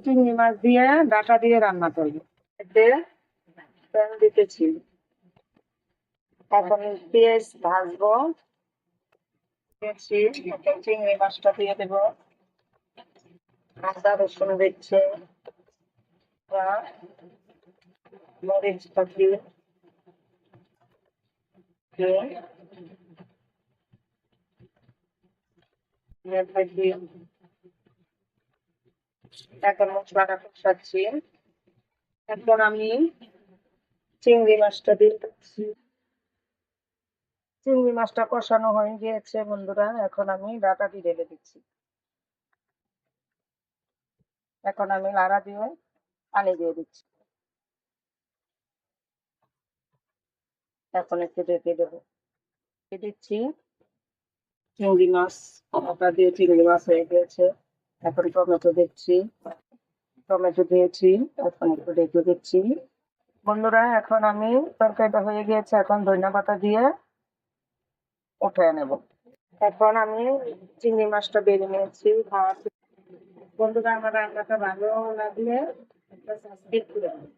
চিংড়ি মাছ দিয়ে ডাঁটা দিয়ে রান্না করবো। এতে প্যান দিতেছি, এখন পেঁয়াজ ভাজবো। দিয়েছি, এখন চিংড়ি মাছটা দিয়ে দেবো। আদা রসুন দিচ্ছে, মরিচ পাখি এখন মশলাটা কষাচ্ছি। এখন আমি চিংড়ি মাছটা দিয়ে দিচ্ছি। চিংড়ি মাছটা কষানো হয়ে গিয়েছে বন্ধুরা, এখন আমি ডাঁটাটি ঢেলে দিচ্ছি। এখন আমি লাড়া দিয়ে পানি দিয়ে দিচ্ছি। এখন একটু ঢেকে দেবো, দিচ্ছি চিংড়ি মাছ। ডাঁটা দিয়ে চিংড়ি মাছ হয়ে গিয়েছে। এখন টমেটো দিচ্ছি, টমেটো দিয়েছি, এখন একটু ঢেকে দিচ্ছি। বন্ধুরা এখন আমি তরকারিটা হয়ে গিয়েছে, এখন ধনিয়া পাতা দিয়ে উঠে নেব। এখন আমি চিংড়ি মাছটা বেড়ে নিয়েছি। বন্ধুরা আমার রান্নাটা ভালো লাগলে একটা সাবস্ক্রাইব করে দিন।